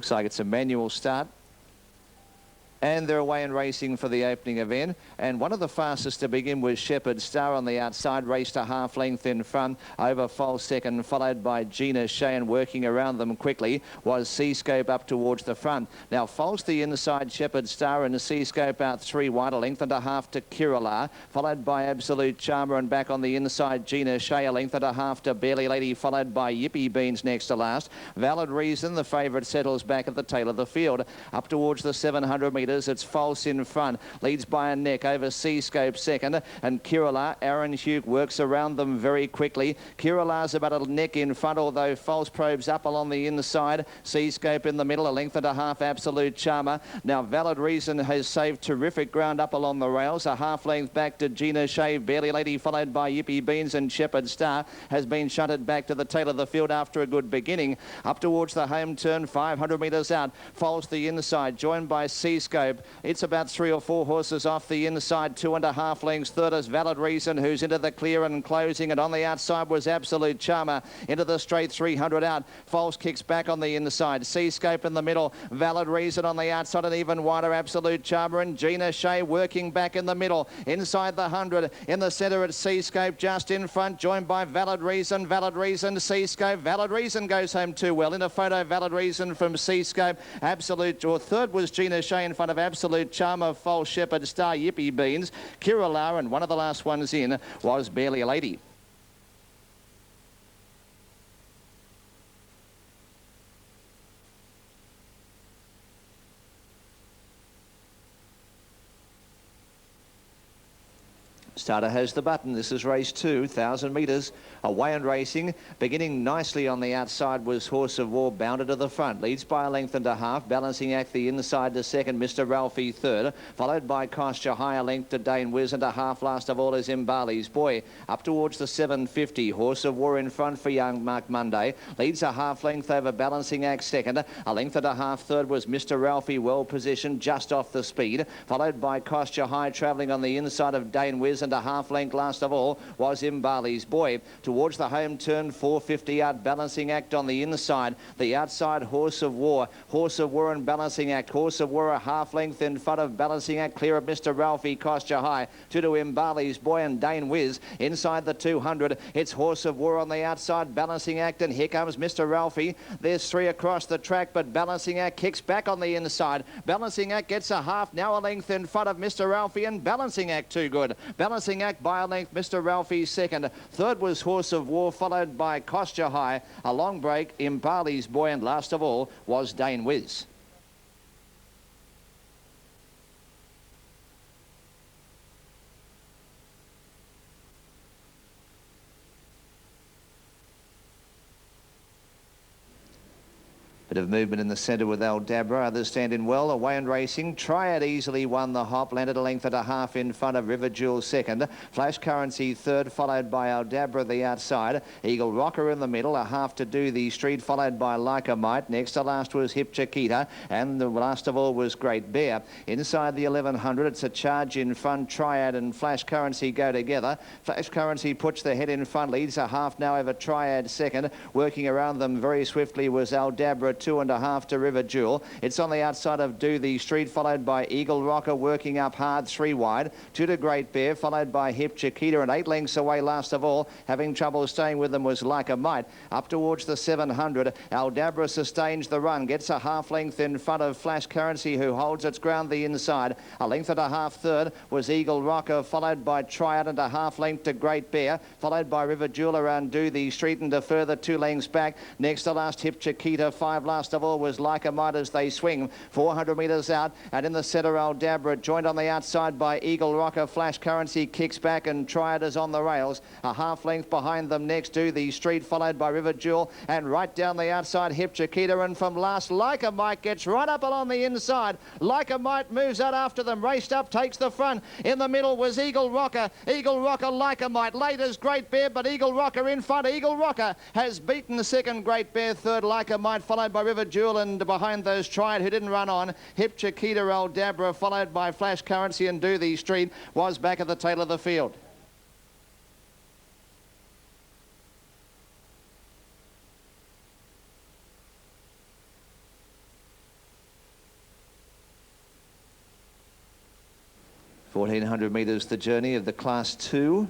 Looks like it's a manual start. And they're away and racing for the opening event. And one of the fastest to begin was Shepherd Star on the outside, raced a half length in front, over false second, followed by Gina Shea, and working around them quickly was Seascope up towards the front. Now false the inside, Shepherd Star, and Seascope out 3 wide, a length and a half to Kirala, followed by Absolute Charmer, and back on the inside Gina Shea, a length and a half to Barely Lady, followed by Yippee Beans next to last. Valid Reason, the favourite, settles back at the tail of the field. Up towards the 700 metres, it's false in front, leads by a neck over Seascope second, and Kirala, Aaron Hugh works around them very quickly. Kirala's about a neck in front, although false probes up along the inside. Seascope in the middle, a length and a half, Absolute Charmer. Now Valid Reason has saved terrific ground up along the rails, a half length back to Gina Shea, Barely Lady, followed by Yippee Beans, and Shepherd Star has been shunted back to the tail of the field after a good beginning. Up towards the home turn, 500 metres out, falls the inside, joined by Seascope. It's about 3 or 4 horses off the inside, 2.5 lengths. Third is Valid Reason, who's into the clear and closing, and on the outside was Absolute Charmer. Into the straight, 300 out. False kicks back on the inside. Seascope in the middle, Valid Reason on the outside, and even wider Absolute Charmer, and Gina Shea working back in the middle. Inside the 100, in the centre it's Seascope just in front, joined by Valid Reason. Valid Reason, Seascope. Valid Reason goes home too well. In a photo, Valid Reason from Seascope. Absolute, or third was Gina Shea in front of Absolute Charmer, false Shepherd Star, Yippee Beans, Kirala, and one of the last ones in was Barely a Lady. Starter has the button. This is race 2, 1,000 metres. Away and racing. Beginning nicely on the outside was Horse of War, bounded to the front. Leads by a length and a half. Balancing Act the inside to second. Mr. Ralphie third. Followed by Kostya, higher length to Dane Wiz, and a half. Last of all is Mbali's Boy. Up towards the 750. Horse of War in front for young Mark Monday. Leads a half length over Balancing Act second. A length and a half third was Mr. Ralphie, well positioned just off the speed. Followed by Kostya, high, travelling on the inside of Dane Wiz, and a half length last of all was Mbali's Boy. Towards the home turn, 450 out, Balancing Act on the inside. The outside, Horse of War. Horse of War and Balancing Act. Horse of War a half length in front of Balancing Act, clear of Mr. Ralphie, Kostya high. To Mbali's Boy and Dane Wiz. Inside the 200, it's Horse of War on the outside, Balancing Act, and here comes Mr. Ralphie. There's 3 across the track, but Balancing Act kicks back on the inside. Balancing Act gets a half, now a length in front of Mr. Ralphie, and Balancing Act too good. Balancing Act by a length, Mr. Ralphie second. Third was Horse of War, followed by Kostya high. A long break, Mbali's Boy, and last of all was Dane Wiz. Bit of movement in the centre with Aldabra. Others standing well. Away and racing. Triad easily won the hop. Landed a length and a half in front of River Jewel second. Flash Currency third, followed by Aldabra the outside. Eagle Rocker in the middle. A half to do the street, followed by Like a Might. Next to last was Hip Chiquita. And the last of all was Great Bear. Inside the 1100, it's a charge in front. Triad and Flash Currency go together. Flash Currency puts the head in front. Leads a half now over Triad second. Working around them very swiftly was Aldabra, 2.5 to River Jewel. It's on the outside of Do the Street, followed by Eagle Rocker, working up hard, 3 wide. 2 to Great Bear, followed by Hip Chiquita, and 8 lengths away last of all. Having trouble staying with them was Like a Might. Up towards the 700, Aldabra sustains the run, gets a half length in front of Flash Currency, who holds its ground the inside. A length and a half third was Eagle Rocker, followed by Triad, and a half length to Great Bear, followed by River Jewel around Do the Street, and a further 2 lengths back. Next to last, Hip Chiquita. 5 last of all was Like a Might as they swing. 400 metres out, and in the centre, Aldabra, joined on the outside by Eagle Rocker. Flash Currency kicks back, and Triad is on the rails. A half length behind them next to the street, followed by River Jewel, and right down the outside, Hip Chiquita, and from last, Like a Might gets right up along the inside. Like a Might moves out after them, raced up, takes the front. In the middle was Eagle Rocker. Eagle Rocker, Like a Might. Late as Great Bear, but Eagle Rocker in front. Eagle Rocker has beaten the second, Great Bear third, Like a Might, followed by River Jewel, and behind those Triad, who didn't run on. Hip Chiquita, Aldabra, followed by Flash Currency, and Do the Street was back at the tail of the field. 1,400 metres the journey of the Class 2.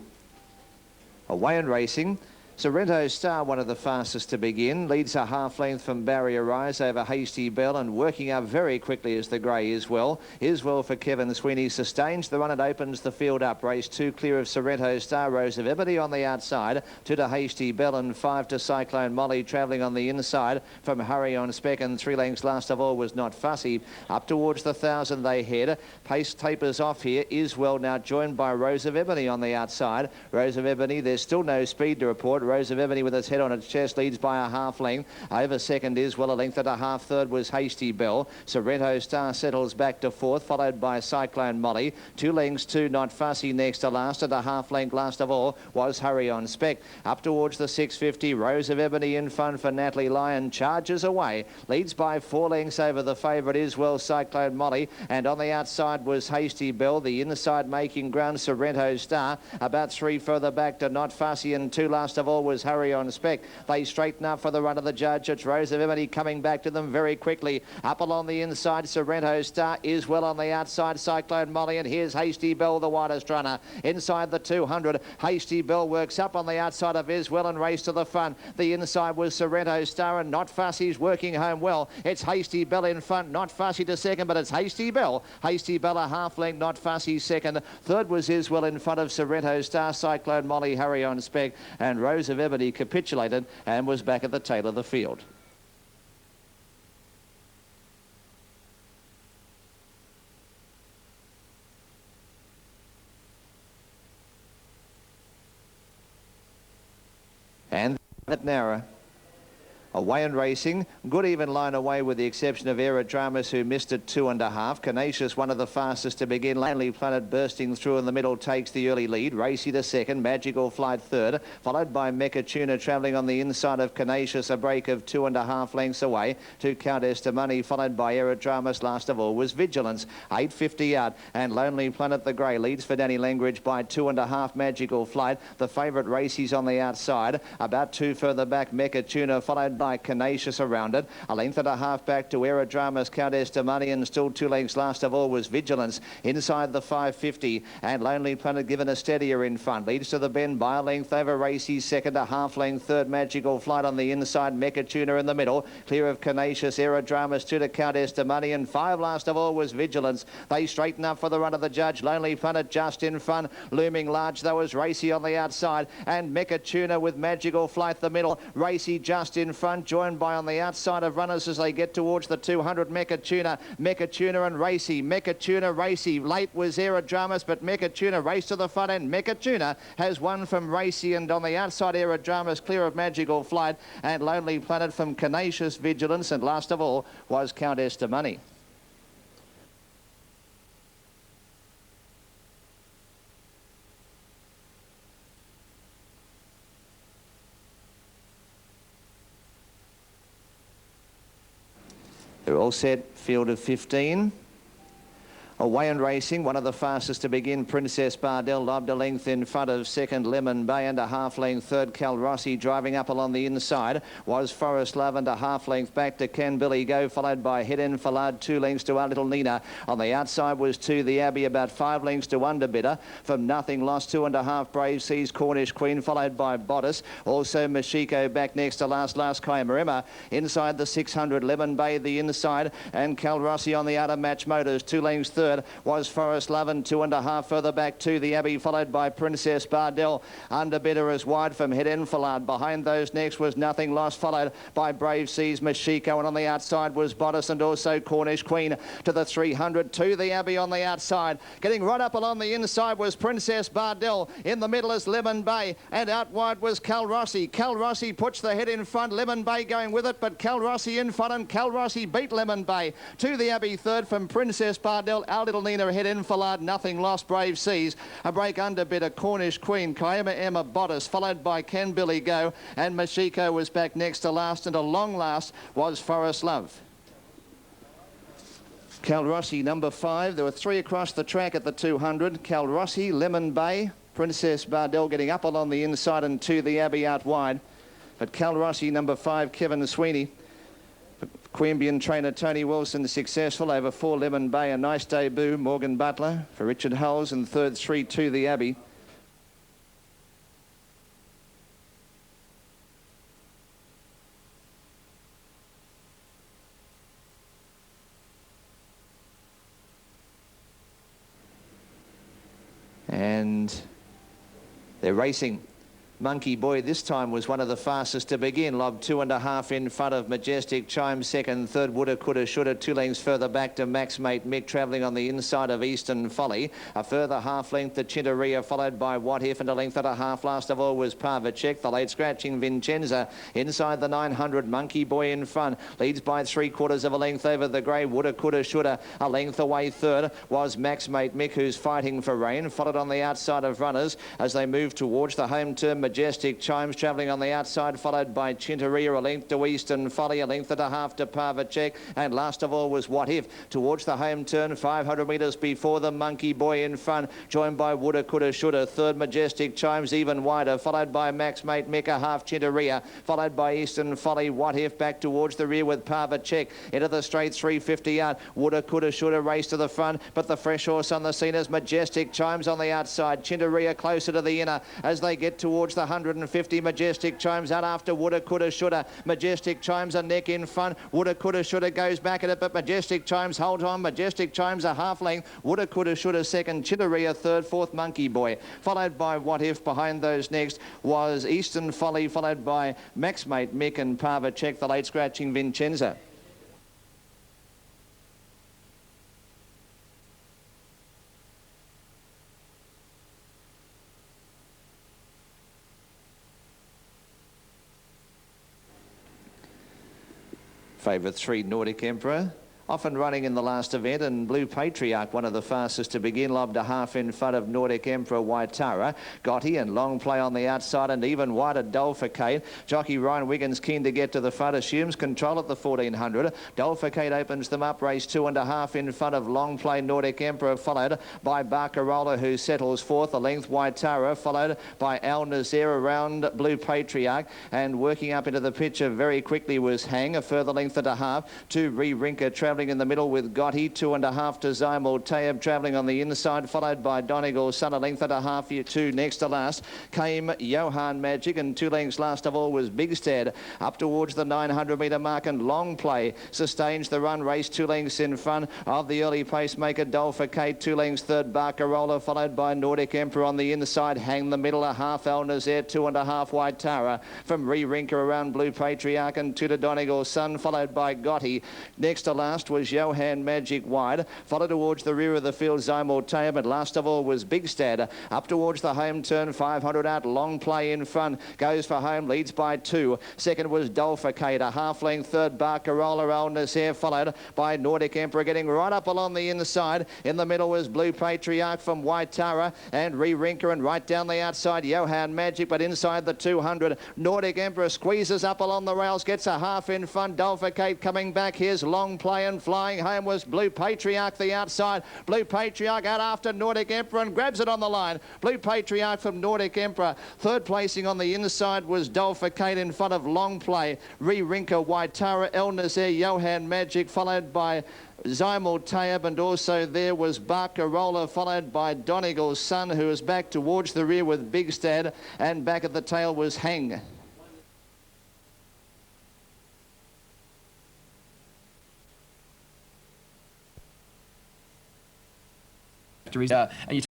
Away and racing. Sorrento Star, one of the fastest to begin, leads a half length from Barrier Rise over Hasty Bell and working up very quickly as the grey is well for Kevin Sweeney. Sustains the run and opens the field up. Race 2 clear of Sorrento Star. Rose of Ebony on the outside, 2 to Hasty Bell and 5 to Cyclone Molly. Travelling on the inside from Hurry on Spec, and 3 lengths last of all was Not Fussy. Up towards the 1,000 they head. Pace tapers off here. Is well now joined by Rose of Ebony on the outside. Rose of Ebony, there's still no speed to report. Rose of Ebony with its head on its chest leads by a half length. Over second is well a length and a half. Third was Hasty Bell. Sorrento Star settles back to fourth, followed by Cyclone Molly. 2 lengths to Not Fussy next to last, and a half length last of all was Hurry on Spec. Up towards the 650, Rose of Ebony in front for Natalie Lyon. Charges away, leads by 4 lengths over the favourite is well Cyclone Molly, and on the outside was Hasty Bell. The inside making ground Sorrento Star. About 3 further back to Not Fussy, and 2 last of all was Hurry on Spec. They straighten up for the run of the judge. It's Rose of Ebony coming back to them very quickly. Up along the inside, Sorrento Star is well on the outside, Cyclone Molly, and here's Hasty Bell, the widest runner. Inside the 200, Hasty Bell works up on the outside of Iswell and race to the front. The inside was Sorrento Star, and Not Fussy's working home well. It's Hasty Bell in front, Not Fussy to second, but it's Hasty Bell. Hasty Bell a half length, Not Fussy second. Third was Iswell in front of Sorrento Star, Cyclone Molly, Hurry on Spec, and Rose of Ebony capitulated and was back at the tail of the field. And at Nowra. Away and racing, good even line away with the exception of Aerodramus, who missed at 2.5. Canisius, one of the fastest to begin. Lonely Planet bursting through in the middle takes the early lead. Racy to second, Magical Flight third, followed by Mecha Tuna travelling on the inside of Canisius, a break of 2.5 lengths away to Countess to Money, followed by Aerodramus. Last of all was Vigilance, 850 out, and Lonely Planet the Grey leads for Danny Langridge by 2.5. Magical Flight, the favourite Racy's on the outside. About 2 further back, Mecha Tuna, followed by Canisius around it. A length and a half back to Aerodramus, Countess to Money, and still 2 lengths last of all was Vigilance. Inside the 550, and Lonely Planet given a steadier in front. Leads to the bend by a length over Racy's second, a half length third. Magical Flight on the inside, Mecha Tuna in the middle. Clear of Canisius, Aerodramus, 2 to Countess to Money, and 5 last of all was Vigilance. They straighten up for the run of the judge. Lonely Planet just in front. Looming large though is Racy on the outside, and Mecha Tuna with Magical Flight the middle. Racy just in front, joined by on the outside of runners as they get towards the 200. Mecha Tuna and Racy. Mecha Tuna, Racy. Late was Aerodramus, but Mecha Tuna raced to the front end. Mecha Tuna has won from Racy, and on the outside Aerodramus clear of Magical Flight, and Lonely Planet from Canisius, Vigilance, and last of all was Countess to Money. They're all set, field of 15. Away and racing, one of the fastest to begin, Princess Bardell, lobbed a length in front of second, Lemon Bay, and a half length third. Cal Rossi driving up along the inside was Forest Love, and a half length back to Can Billy Go, followed by Head In Fallard, 2 lengths to Our Little Nina. On the outside was 2 The Abbey, about 5 lengths to Underbidder. From Nothing Lost, 2.5 Brave Seas, Cornish Queen, followed by Bodice. Also Mashiko back next to last Kaimarima. Inside the 600, Lemon Bay the inside, and Cal Rossi on the outer match motors. 2 lengths third was Forest Love, and 2.5 further back to the Abbey, followed by Princess Bardell. Underbidder is wide from Head Enfilade. Behind those next was Nothing Lost, followed by Brave Seas, Mashiko, and on the outside was Bodice and also Cornish Queen. To the 300, to the Abbey on the outside. Getting right up along the inside was Princess Bardell. In the middle is Lemon Bay, and out wide was Cal Rossi. Cal Rossi puts the head in front, Lemon Bay going with it, but Cal Rossi in front, and Cal Rossi beat Lemon Bay. To the Abbey third from Princess Bardell. Our Little Nina Head Enfilade, Nothing Lost, Brave Seas. A break Underbidder, Cornish Queen, Kiama Emma, Bodice, followed by Can Billy Go, and Mashiko was back next to last, and a long last was Forest Love. Cal Rossi, number 5. There were 3 across the track at the 200. Cal Rossi, Lemon Bay, Princess Bardell getting up along the inside, and 2 The Abbey out wide. But Cal Rossi, number 5, Kevin Sweeney. Queanbeyan trainer Tony Wilson successful over 4 Lemon Bay. A nice debut, Morgan Butler for Richard Hulls, and third 3-2 the Abbey. And they're racing. Monkey Boy this time was one of the fastest to begin. Lobbed 2.5 in front of Majestic Chimes second. Third, Woulda, Coulda, Shoulda. 2 lengths further back to Max Mate Mick, travelling on the inside of Eastern Folly. A further half length to Chintaria, followed by What If, and a length and a half. Last of all was Parvacek. The late scratching Vincenza inside the 900. Monkey Boy in front. Leads by 3/4 of a length over the grey. Woulda, Coulda, Shoulda. A length away third was Max Mate Mick, who's fighting for rain. Followed on the outside of runners as they move towards the home turn. Majestic Chimes travelling on the outside, followed by Chintaria, a length to Eastern Folly, a length and a half to Parvacek, and last of all was What If. Towards the home turn, 500 metres before the Monkey Boy in front, joined by Woulda, Coulda, Shoulda. Third, Majestic Chimes even wider, followed by Max Mate Mick, a half Chintaria, followed by Eastern Folly. What If back towards the rear with Parvacek. Into the straight 350 out. Woulda, Coulda, Shoulda race to the front, but the fresh horse on the scene is Majestic Chimes on the outside. Chintaria closer to the inner as they get towards the 150. Majestic Chimes out after Woulda, Coulda, Shoulda. Majestic Chimes a neck in front. Woulda, Coulda, Shoulda goes back at it, but Majestic Chimes holds on. Majestic Chimes a half length. Woulda, Coulda, Shoulda second. Chintaria third. Fourth, Monkey Boy. Followed by What If. Behind those next was Eastern Folly, followed by Max Mate Mick and Parvacek, the late scratching Vincenza. Favourite 3, Nordic Emperor. Often running in the last event, and Blue Patriarch, one of the fastest to begin, lobbed a half in front of Nordic Emperor Waitara. Gotti and long play on the outside, and even wider Dolphicate. Jockey Ryan Wiggins keen to get to the front, assumes control at the 1400. Dolphicate opens them up, race 2.5 in front of long play Nordic Emperor, followed by Barcarola, who settles fourth. A length Waitara, followed by Al Nazir around Blue Patriarch, and working up into the picture very quickly was Hang, a further length and a half to Re-Rinker, travelling in the middle with Gotti. 2.5 to Zymul Tayeb, travelling on the inside, followed by Donegal's Son, a length and a half. Two next to last came Johan Magic, and 2 lengths last of all was Big Stead. Up towards the 900 metre mark, and Long Play sustains the run, race 2 lengths in front of the early pacemaker Dolphicate. 2 lengths third, Barcarola, followed by Nordic Emperor on the inside. Hang the middle, a half Al Nazir. 2.5 wide Tara from Re-Rinker around Blue Patriarch, and 2 to Donegal's Son, followed by Gotti. Next to last was Johan Magic wide, followed towards the rear of the field Zymul Tayeb, and last of all was Big Stad. Up towards the home turn, 500 out, Long Play in front, goes for home, leads by 2. Second was Dolphicate, a half length third, Barcarola, Al Nazir, followed by Nordic Emperor, getting right up along the inside. In the middle was Blue Patriarch from Waitara and Re-Rinker, and right down the outside Johan Magic, but inside the 200 Nordic Emperor squeezes up along the rails, gets a half in front. Dolphicate coming back, here's Long Play, and flying home was Blue Patriarch the outside. Blue Patriarch out after Nordic Emperor and grabs it on the line. Blue Patriarch from Nordic Emperor. Third placing on the inside was Dolphicate in front of Long Play. Re-Rinker, Waitara, El Nazir, Johan Magic, followed by Zymul Tayeb, and also there was Barcarola, followed by Donegal's Son, who was back towards the rear with Big Stad, and back at the tail was Hang. And you